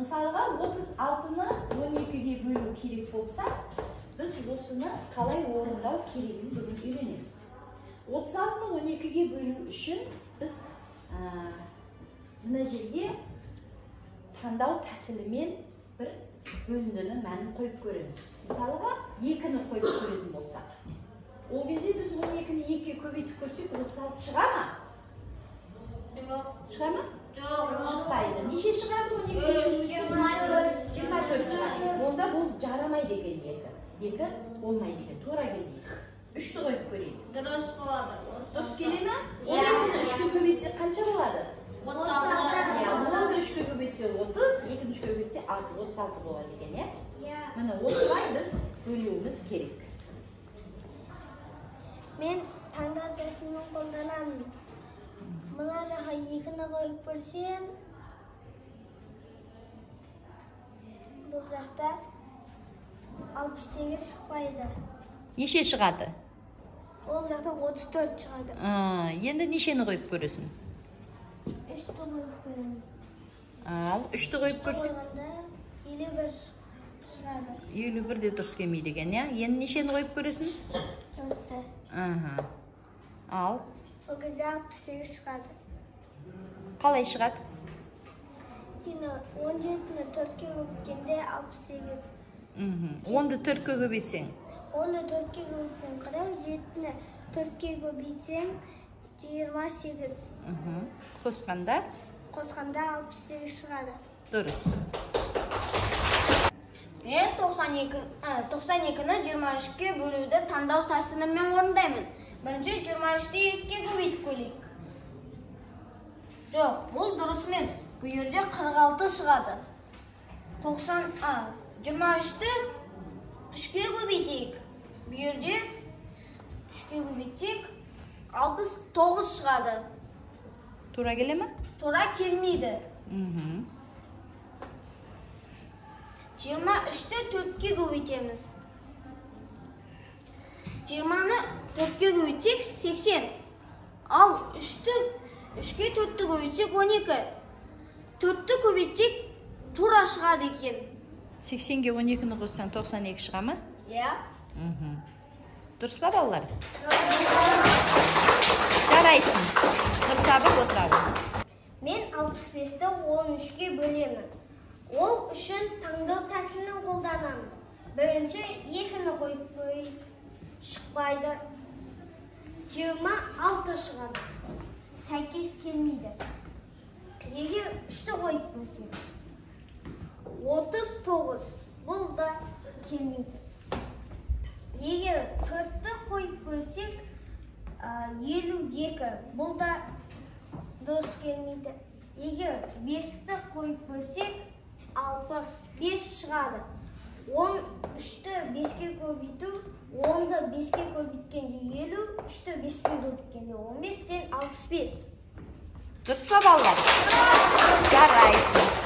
Мысалға 36-ны 12-ге бөлу керек болса, біз осыны қалай орындау керегін бүгін үйренеміз. 36-ны 12-ге бөлу үшін біз мына жерге таңдау тәсілімен бір бөліндінің мәнін қойып көреміз. Мысалға 2-ні қойып көретін болсақ. Ол кезде біз 12-ні 2-ге көбейтіп көрсек, 36 шыға ма? Шыға ма? Шықпайды. Неше шығады 12-ге? 24 шығады. Онда бұл жарамайды екен 2. 2 болмайды екен, тура келмейді. 3-ті қойып көрейік. Дұрыс болады. Дұрыс келе ме? 12-ні 3-ге көбейтсе қанша болады? 36. 10-ды 3-ге көбейтсе 30, 2-ні 3-ге көбейтсе 36 болады екен, е? Міне осылай біз бөлуіміз керек. Мен таңдау тәсілін қолданамын. Мына жаққа 2-ні қойып көрсем, бұл жақта 68 шықпайды. Неше шығады? Ол жақта 34 шығады. Енді нешені қойып көресің? 3-ті қойып көремін. Ал 3-ті қойып көрсек? Қойғанда 51 шығады. 51 де дұрыс келмейді екен, е? Енді нешені қойып көресің? 4-ті. Ал? Сол кезде 68 шығады. Қалай шығады? 17-ні 4-ке көбейткенде 68. 10-ды 4-ке көбейтсең? 10-ны 4-ке көбейтсең 40, 7-ні 4-ке көбейтсең 28. Қосқанда? Қосқанда 68 шығады. Дұрыс. Мен 92-ні 23-ке бөлуді таңдау тәсілімен орындаймын. Бірінші 23-ті 2-ге көбейтіп көрейік. Жоқ, бұл дұрыс емес. Бұл жерде 46 шығады. 23-ті 3-ге көбейтейік. Бұл жерде 3-ге көбейтсек 69 шығады. Тура келе ме? Тура келмейді. 23-ті 4-ке көбейтеміз. 20-ны 4-ке көбейтсек 80. Ал 3-ке 4-ті көбейтсек 12. 4-ті көбейтсек тура шығады екен. 80-ге 12-ні қоссаң 92 шыға ма? Иә. Дұрыс па, балалар? Жарайсың. Дұрыстап отырамын. Мен 65-ті 13-ге бөлемін. Ол үшін таңдау тәсілін қолданамын. Бірінші 2-ні қойып көрейік. Шықпайды. 26 шығады. Сәйкес келмейді. Егер 3-ті қойып көрсек, 39. Бұл да келмейді. Егер 4-ті қойып көрсек, 52. Бұл да дұрыс келмейді. Егер 5-ті қойып көрсек, 65 шығады. 13-ті 5-ке көбейту, 10-ды 5-ке көбейткенде 50, 3-ті 5-ке көбейткенде 15-тен 65. Дұрыс па, балалар? Жарайсың.